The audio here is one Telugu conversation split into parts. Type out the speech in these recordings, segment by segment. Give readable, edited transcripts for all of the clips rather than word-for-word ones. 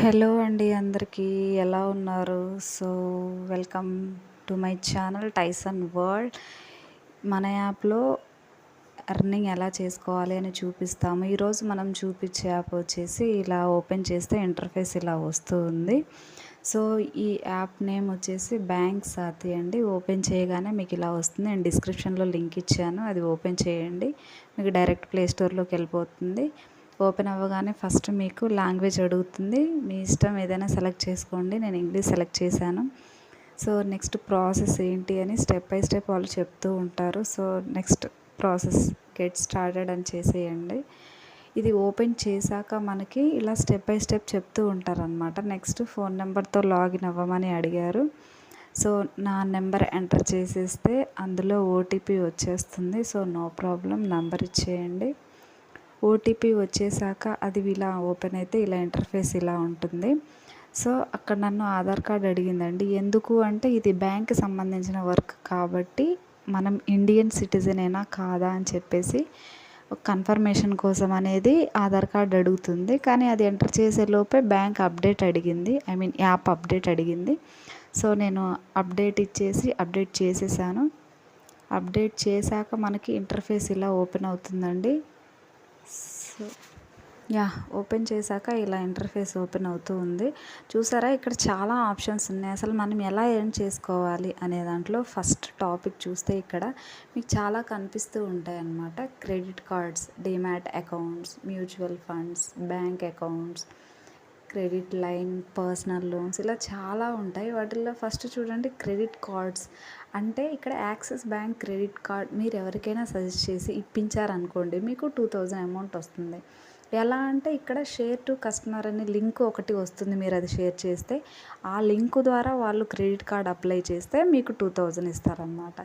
హలో అండి అందరికీ ఎలా ఉన్నారు? So, welcome to my channel Tyson world. మన యాప్‌లో ఎర్నింగ్ ఎలా చేసుకోవాలి అని చూపిస్తాము. ఈరోజు మనం చూపించే యాప్ వచ్చేసి ఇలా ఓపెన్ చేస్తే ఇంటర్ఫేస్ ఇలా వస్తూ ఉంది. సో, ఈ యాప్ నేమ్ వచ్చేసి బ్యాంక్ సాతి అండి. ఓపెన్ చేయగానే మీకు ఇలా వస్తుంది. నేను డిస్క్రిప్షన్‌లో లింక్ ఇచ్చాను. అది ఓపెన్ చేయండి. మీకు డైరెక్ట్ ప్లే స్టోర్‌లోకి వెళ్ళిపోతుంది. ఓపెన్ అవ్వగానే ఫస్ట్ మీకు లాంగ్వేజ్ అడుగుతుంది. మీ ఇష్టం ఏదైనా సెలెక్ట్ చేసుకోండి. నేను ఇంగ్లీష్ సెలెక్ట్ చేశాను. సో, నెక్స్ట్ ప్రాసెస్ ఏంటి అని స్టెప్ బై స్టెప్ వాళ్ళు చెప్తూ ఉంటారు. So, next process get started అని చేసేయండి. ఇది ఓపెన్ చేశాక మనకి ఇలా స్టెప్ బై స్టెప్ చెప్తూ ఉంటారనమాట. నెక్స్ట్ ఫోన్ నెంబర్తో లాగిన్ అవ్వమని అడిగారు. సో, నా నెంబర్ ఎంటర్ చేసేస్తే అందులో ఓటీపీ వచ్చేస్తుంది. సో, నో ప్రాబ్లం, నెంబర్ ఇచ్చేయండి. ఓటీపీ వచ్చేసాక అది ఇలా ఓపెన్ అయితే ఇలా ఇంటర్ఫేస్ ఇలా ఉంటుంది. సో, అక్కడ నన్ను ఆధార్ కార్డ్ అడిగిందండి. ఎందుకు అంటే ఇది బ్యాంక్కి సంబంధించిన వర్క్ కాబట్టి మనం ఇండియన్ సిటిజనేనా కాదా అని చెప్పేసి కన్ఫర్మేషన్ కోసం అనేది ఆధార్ కార్డ్ అడుగుతుంది. కానీ అది ఎంటర్ చేసే లోపే బ్యాంక్ అప్డేట్ అడిగింది. యాప్ అప్డేట్ అడిగింది. సో, నేను అప్డేట్ చేసేసాను. అప్డేట్ చేశాక మనకి ఇంటర్ఫేస్ ఇలా ఓపెన్ అవుతుందండి. సో ఓపెన్ చేశాక ఇలా ఇంటర్ఫేస్ ఓపెన్ అవుతూ ఉంది. చూసారా, ఇక్కడ చాలా ఆప్షన్స్ ఉన్నాయి. అసలు మనం ఎలా ఎర్న్ చేసుకోవాలి అనే దాంట్లో ఫస్ట్ టాపిక్ చూస్తే ఇక్కడ మీకు చాలా కనిపిస్తూ ఉంటాయి అన్నమాట. Credit cards, demat accounts, mutual funds, bank accounts, credit line, personal loans, ఇలా చాలా ఉంటాయి. వాటిల్లో ఫస్ట్ చూడండి క్రెడిట్ కార్డ్స్ అంటే ఇక్కడ యాక్సిస్ బ్యాంక్ క్రెడిట్ కార్డ్ మీరు ఎవరికైనా సజెస్ట్ చేసి ఇప్పించారనుకోండి, మీకు 2000 అమౌంట్ వస్తుంది. ఎలా అంటే ఇక్కడ షేర్ టు కస్టమర్ అనే లింక్ ఒకటి వస్తుంది. మీరు అది షేర్ చేస్తే ఆ లింక్ ద్వారా వాళ్ళు క్రెడిట్ కార్డ్ అప్లై చేస్తే మీకు 2000 ఇస్తారనమాట.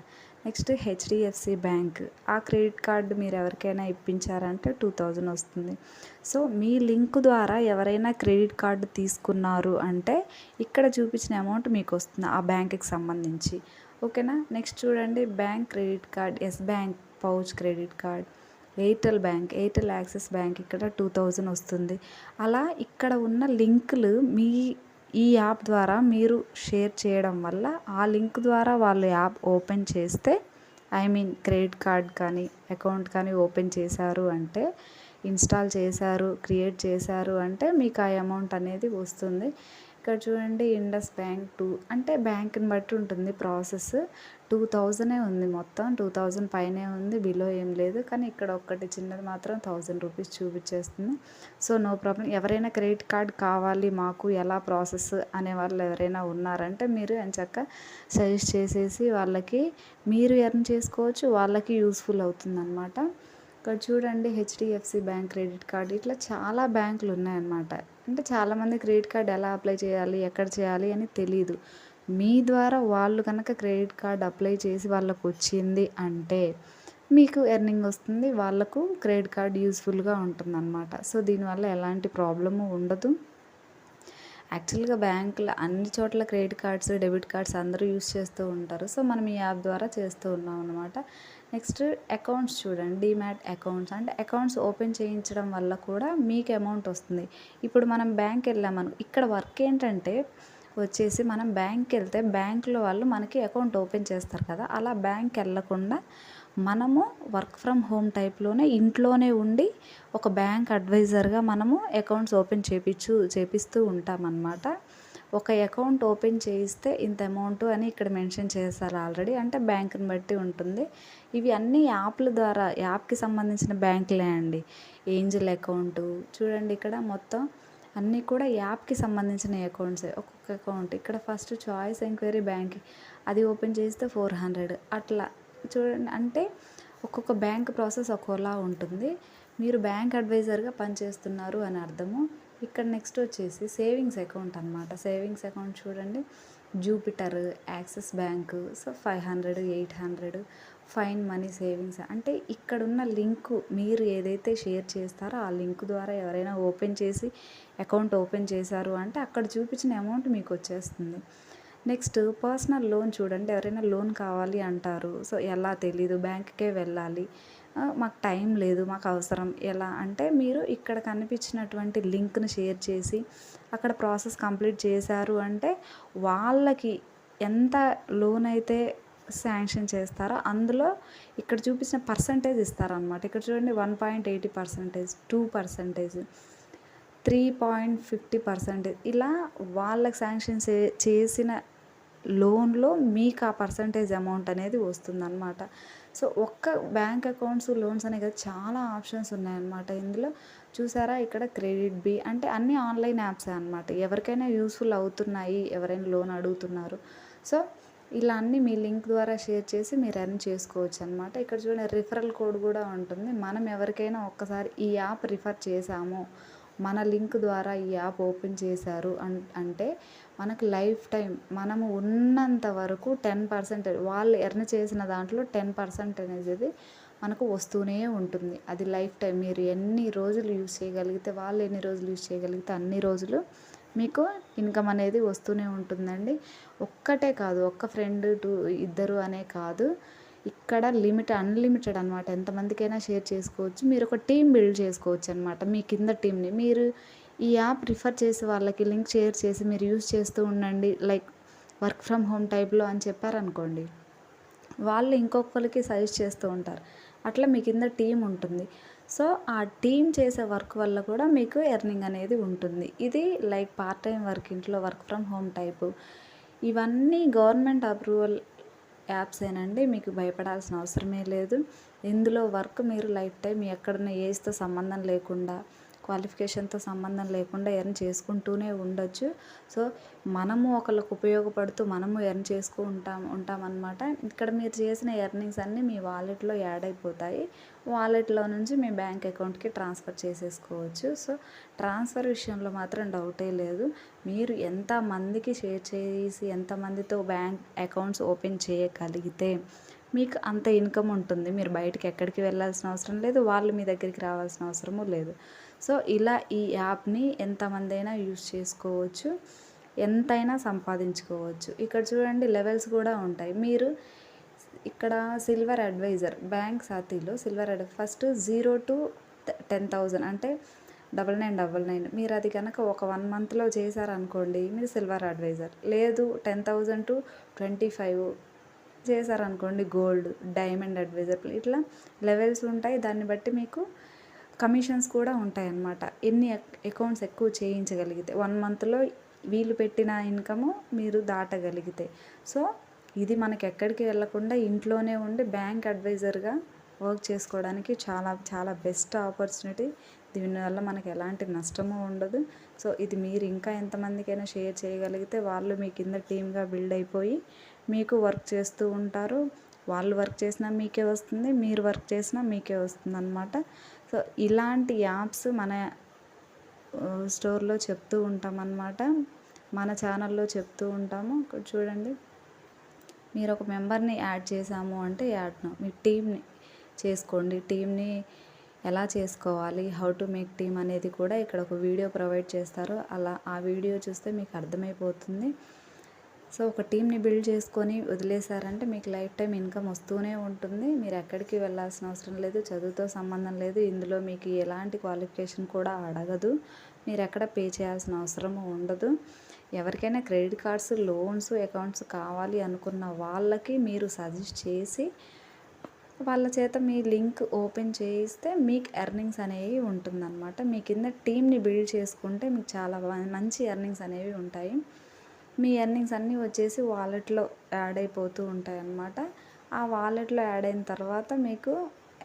నెక్స్ట్ హెచ్డిఎఫ్సి బ్యాంక్, ఆ క్రెడిట్ కార్డు మీరు ఎవరికైనా ఇప్పించారంటే 2000 వస్తుంది. సో, మీ లింక్ ద్వారా ఎవరైనా క్రెడిట్ కార్డు తీసుకున్నారు అంటే ఇక్కడ చూపించిన అమౌంట్ మీకు వస్తుంది ఆ బ్యాంక్కి సంబంధించి. ఓకేనా. నెక్స్ట్ చూడండి bank credit card, Yes Bank pouch credit card, Airtel Axis Bank ఇక్కడ 2000 వస్తుంది. అలా ఇక్కడ ఉన్న లింకులు ఈ యాప్ ద్వారా మీరు షేర్ చేయడం వల్ల ఆ లింక్ ద్వారా వాళ్ళు యాప్ ఓపెన్ చేస్తే క్రెడిట్ కార్డ్ కానీ అకౌంట్ కానీ ఓపెన్ చేశారు అంటే, ఇన్స్టాల్ చేశారు, క్రియేట్ చేశారు అంటే మీకు ఆ అమౌంట్ అనేది వస్తుంది. ఇక్కడ చూడండి ఇండస్ బ్యాంక్ 2 అంటే బ్యాంక్ని బట్టి ఉంటుంది ప్రాసెస్. 2000 ఉంది, మొత్తం 2000 పైనే ఉంది, బిలో ఏం లేదు. కానీ ఇక్కడ ఒక్కటి చిన్నది మాత్రం 1000 రూపీస్ చూపించేస్తుంది. So, no problem. ఎవరైనా క్రెడిట్ కార్డ్ కావాలి మాకు ఎలా ప్రాసెస్ అనే వాళ్ళు ఎవరైనా ఉన్నారంటే మీరు ఎంచక్కా సజెస్ట్ చేసేసి వాళ్ళకి మీరు ఎర్న్ చేసుకోవచ్చు, వాళ్ళకి యూస్ఫుల్ అవుతుందన్నమాట. ఇక్కడ చూడండి హెచ్డిఎఫ్సి బ్యాంక్ క్రెడిట్ కార్డ్, ఇట్లా చాలా బ్యాంకులు ఉన్నాయన్నమాట. అంటే చాలామంది క్రెడిట్ కార్డ్ ఎలా అప్లై చేయాలి, ఎక్కడ చేయాలి అని తెలీదు. మీ ద్వారా వాళ్ళు కనుక క్రెడిట్ కార్డ్ అప్లై చేసి వాళ్ళకు వచ్చింది అంటే మీకు ఎర్నింగ్ వస్తుంది, వాళ్ళకు క్రెడిట్ కార్డ్ యూస్ఫుల్గా ఉంటుందన్నమాట. సో, దీనివల్ల ఎలాంటి ప్రాబ్లము ఉండదు. యాక్చువల్గా బ్యాంకులో అన్ని చోట్ల క్రెడిట్ కార్డ్స్, డెబిట్ కార్డ్స్ అందరూ యూస్ చేస్తూ ఉంటారు. సో, మనం ఈ యాప్ ద్వారా చేస్తూ ఉన్నాం అనమాట. నెక్స్ట్ అకౌంట్స్ చూడండి, డీమ్యాట్ అకౌంట్స్ అంటే అకౌంట్స్ ఓపెన్ చేయించడం వల్ల కూడా మీకు అమౌంట్ వస్తుంది. ఇప్పుడు మనం బ్యాంక్ వెళ్ళామను, ఇక్కడ వర్క్ ఏంటంటే వచ్చేసి మనం బ్యాంక్కి వెళ్తే బ్యాంకులో వాళ్ళు మనకి అకౌంట్ ఓపెన్ చేస్తారు కదా, అలా బ్యాంక్ వెళ్ళకుండా మనము వర్క్ ఫ్రమ్ హోమ్ టైప్లోనే ఇంట్లోనే ఉండి ఒక బ్యాంక్ అడ్వైజర్గా మనము అకౌంట్స్ ఓపెన్ చేపిస్తూ ఉంటామన్నమాట. ఒక అకౌంట్ ఓపెన్ చేయిస్తే ఇంత అమౌంట్ అని ఇక్కడ మెన్షన్ చేస్తారు ఆల్రెడీ. అంటే బ్యాంకుని బట్టి ఉంటుంది. ఇవి అన్నీ యాప్ల ద్వారా, యాప్కి సంబంధించిన బ్యాంకులే అండి. ఏంజల్ అకౌంటు చూడండి, ఇక్కడ మొత్తం అన్నీ కూడా యాప్కి సంబంధించిన అకౌంట్సే. ఒక్కొక్క అకౌంట్ ఇక్కడ ఫస్ట్ చాయిస్ ఎంక్వైరీ బ్యాంక్, అది ఓపెన్ చేస్తే 400 అట్లా చూడండి. అంటే ఒక్కొక్క బ్యాంక్ ప్రాసెస్ ఒక్కోలా ఉంటుంది. మీరు బ్యాంక్ అడ్వైజర్గా పనిచేస్తున్నారు అని అర్థము. ఇక్కడ నెక్స్ట్ వచ్చేసి సేవింగ్స్ అకౌంట్ అనమాట. సేవింగ్స్ అకౌంట్ చూడండి, Jupiter, axis bank, so 500, 800 fine money savings. అంటే ఇక్కడున్న లింకు మీరు ఏదైతే షేర్ చేస్తారో ఆ లింక్ ద్వారా ఎవరైనా ఓపెన్ చేసి అకౌంట్ ఓపెన్ చేశారు అంటే అక్కడ చూపించిన అమౌంట్ మీకు వచ్చేస్తుంది. నెక్స్ట్ పర్సనల్ లోన్ చూడండి, ఎవరైనా లోన్ కావాలి అంటారు. సో, ఎలా తెలీదు, బ్యాంక్కే వెళ్ళాలి, మాకు టైం లేదు, మాకు అవసరం. ఎలా అంటే మీరు ఇక్కడ కనిపించినటువంటి లింక్‌ని షేర్ చేసి అక్కడ ప్రాసెస్ కంప్లీట్ చేశారు అంటే వాళ్ళకి ఎంత లోన్ అయితే శాంక్షన్ చేస్తారో అందులో ఇక్కడ చూపించిన పర్సంటేజ్ ఇస్తారనమాట. ఇక్కడ చూడండి 1.80%, 2%, 3.50% ఇలా వాళ్ళకి శాంక్షన్ చేసిన లోన్‌లో మీకు ఆ పర్సంటేజ్ అమౌంట్ అనేది వస్తుందన్నమాట. సో ఒక్క బ్యాంక్ అకౌంట్స్, లోన్స్ అనే కాదు, చాలా ఆప్షన్స్ ఉన్నాయన్నమాట ఇందులో. చూసారా ఇక్కడ క్రెడిట్ బి అంటే అన్నీ ఆన్లైన్ యాప్సే అనమాట. ఎవరికైనా యూస్‌ఫుల్ అవుతున్నాయి, ఎవరైనా లోన్ అడుగుతున్నారు. సో ఇలా అన్నీ మీ లింక్ ద్వారా షేర్ చేసి మీరు ఎర్న్ చేసుకోవచ్చు అనమాట. ఇక్కడ చూడండి రిఫరల్ కోడ్ కూడా ఉంటుంది. మనం ఎవరికైనా ఒక్కసారి ఈ యాప్ రిఫర్ చేశాము, మన లింక్ ద్వారా ఈ యాప్ ఓపెన్ చేశారు అంటే మనకు లైఫ్ టైం మనము ఉన్నంత వరకు 10% వాళ్ళు ఎర్న్ చేసిన దాంట్లో 10% అనేది మనకు వస్తూనే ఉంటుంది. అది లైఫ్ టైం మీరు ఎన్ని రోజులు యూజ్ చేయగలిగితే, వాళ్ళు ఎన్ని రోజులు యూజ్ చేయగలిగితే అన్ని రోజులు మీకు ఇన్కమ్ అనేది వస్తూనే ఉంటుందండి. ఒక్కటే కాదు, ఒక్క ఫ్రెండ్, ఇద్దరు అనే కాదు, ఇక్కడ అన్లిమిటెడ్ అనమాట. ఎంతమందికైనా షేర్ చేసుకోవచ్చు. మీరు ఒక టీం బిల్డ్ చేసుకోవచ్చు అనమాట. మీ కింద టీంని మీరు ఈ యాప్ రిఫర్ చేసి వాళ్ళకి లింక్ షేర్ చేసి మీరు యూజ్ చేస్తూ ఉండండి. లైక్ వర్క్ ఫ్రమ్ హోమ్ టైప్లో అని చెప్పారనుకోండి, వాళ్ళు ఇంకొకరికి సజెస్ట్ చేస్తూ ఉంటారు. అట్లా మీ కింద టీం ఉంటుంది. సో ఆ టీం చేసే వర్క్ వల్ల కూడా మీకు ఎర్నింగ్ అనేది ఉంటుంది. ఇది లైక్ పార్ట్ టైం వర్క్, ఇంట్లో వర్క్ ఫ్రమ్ హోమ్ టైపు. ఇవన్నీ గవర్నమెంట్ అప్రూవల్ యాప్సేనండి. మీకు భయపడాల్సిన అవసరమే లేదు. ఇందులో వర్క్ మీరు లైఫ్ టైం ఎక్కడన్నా ఏజ్‌తో సంబంధం లేకుండా, క్వాలిఫికేషన్‌తో సంబంధం లేకుండా ఎర్న్ చేసుకుంటూనే ఉండొచ్చు. సో మనము ఒకళ్ళకి ఉపయోగపడుతూ మనము ఎర్న్ ఉంటామన్నమాట. ఇక్కడ మీరు చేసిన ఎర్నింగ్స్ అన్నీ మీ వాలెట్‌లో యాడ్ అయిపోతాయి. వాలెట్‌లో నుంచి మీ బ్యాంక్ అకౌంట్‌కి ట్రాన్స్ఫర్ చేసేసుకోవచ్చు. సో ట్రాన్స్ఫర్ విషయంలో మాత్రం డౌటే లేదు. మీరు ఎంతమందికి షేర్ చేసి ఎంతమందితో బ్యాంక్ అకౌంట్స్ ఓపెన్ చేయగలిగితే మీకు అంత ఇన్కమ్ ఉంటుంది. మీరు బయటకి ఎక్కడికి వెళ్ళాల్సిన అవసరం లేదు, వాళ్ళు మీ దగ్గరికి రావాల్సిన అవసరము లేదు. సో ఇలా ఈ యాప్ని ఎంతమందైనా యూజ్ చేసుకోవచ్చు, ఎంతైనా సంపాదించుకోవచ్చు. ఇక్కడ చూడండి లెవెల్స్ కూడా ఉంటాయి. మీరు ఇక్కడ సిల్వర్ అడ్వైజర్, బ్యాంక్ సాతీలో సిల్వర్ ఫస్ట్ 0 to 10,000 అంటే 9999. మీరు అది కనుక ఒక 1 మంత్లో చేశారనుకోండి మీరు సిల్వర్ అడ్వైజర్. లేదు 10,000 to 25 చేశారనుకోండి గోల్డ్, డైమండ్ అడ్వైజర్. ఇట్లా లెవెల్స్ ఉంటాయి. దాన్ని బట్టి మీకు కమిషన్స్ కూడా ఉంటాయన్నమాట. ఎన్ని అకౌంట్స్ ఎక్కువ చేయించగలిగితే 1 మంత్లో వీళ్ళు పెట్టిన ఇన్కము మీరు దాటగలిగితే. సో ఇది మనకి ఎక్కడికి వెళ్ళకుండా ఇంట్లోనే ఉండి బ్యాంక్ అడ్వైజర్గా వర్క్ చేసుకోవడానికి చాలా చాలా బెస్ట్ ఆపర్చునిటీ. దీనివల్ల మనకి ఎలాంటి నష్టము ఉండదు. సో ఇది మీరు ఇంకా ఎంతమందికైనా షేర్ చేయగలిగితే వాళ్ళు మీ కింద టీమ్గా బిల్డ్ అయిపోయి మీకు వర్క్ చేస్తూ ఉంటారు. వాళ్ళు వర్క్ చేసినా మీకే వస్తుంది, మీరు వర్క్ చేసినా మీకే వస్తుందన్నమాట. సో ఇలాంటి యాప్స్ మన స్టోర్లో చెప్తూ ఉంటామన్నమాట, మన ఛానల్లో చెప్తూ ఉంటాము. ఇక్కడ చూడండి, మీరు ఒక మెంబర్ని యాడ్ చేసాము అంటే మీ టీమ్ని చేసుకోండి. టీమ్ని ఎలా చేసుకోవాలి, హౌ టు మేక్ టీమ్ అనేది కూడా ఇక్కడ ఒక వీడియో ప్రొవైడ్ చేస్తారు. ఆ వీడియో చూస్తే మీకు అర్థమైపోతుంది. సో ఒక టీమ్ని బిల్డ్ చేసుకొని వదిలేశారంటే మీకు లైఫ్ టైం ఇన్కమ్ వస్తూనే ఉంటుంది. మీరు ఎక్కడికి వెళ్ళాల్సిన అవసరం లేదు, చదువుతో సంబంధం లేదు. ఇందులో మీకు ఎలాంటి క్వాలిఫికేషన్ కూడా అడగదు, మీరు ఎక్కడ పే చేయాల్సిన అవసరం ఉండదు. ఎవరికైనా క్రెడిట్ కార్డ్స్, లోన్స్, అకౌంట్స్ కావాలి అనుకున్న వాళ్ళకి మీరు సజెస్ట్ చేసి వాళ్ళ చేత మీ లింక్ ఓపెన్ చేయిస్తే మీకు ఎర్నింగ్స్ అనేవి ఉంటుందన్నమాట. మీ కింద టీమ్ని బిల్డ్ చేసుకుంటే మీకు చాలా మంచి ఎర్నింగ్స్ అనేవి ఉంటాయి. మీ ఎర్నింగ్స్ అన్నీ వచ్చేసి వాలెట్లో యాడ్ అయిపోతూ ఉంటాయి అన్నమాట. ఆ వాలెట్లో యాడ్ అయిన తర్వాత మీకు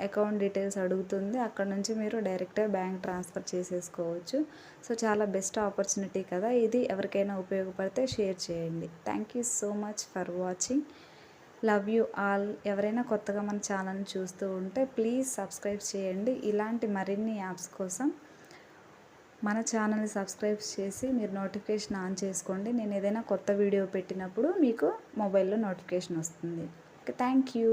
అకౌంట్ డీటెయిల్స్ అడుగుతుంది. అక్కడ నుంచి మీరు డైరెక్ట్గా బ్యాంక్ ట్రాన్స్ఫర్ చేసేసుకోవచ్చు. సో చాలా బెస్ట్ ఆపర్చునిటీ కదా ఇది. ఎవరికైనా ఉపయోగపడితే షేర్ చేయండి. Thank you so much for watching. Love you all. ఎవరైనా కొత్తగా మన ఛానల్ని చూస్తూ ఉంటే ప్లీజ్ సబ్స్క్రైబ్ చేయండి. ఇలాంటి మరిన్ని యాప్స్ కోసం మన ఛానల్ని సబ్స్క్రైబ్ చేసి మీరు నోటిఫికేషన్ ఆన్ చేసుకోండి. నేను ఏదైనా కొత్త వీడియో పెట్టినప్పుడు మీకు మొబైల్లో నోటిఫికేషన్ వస్తుంది. Okay, thank you.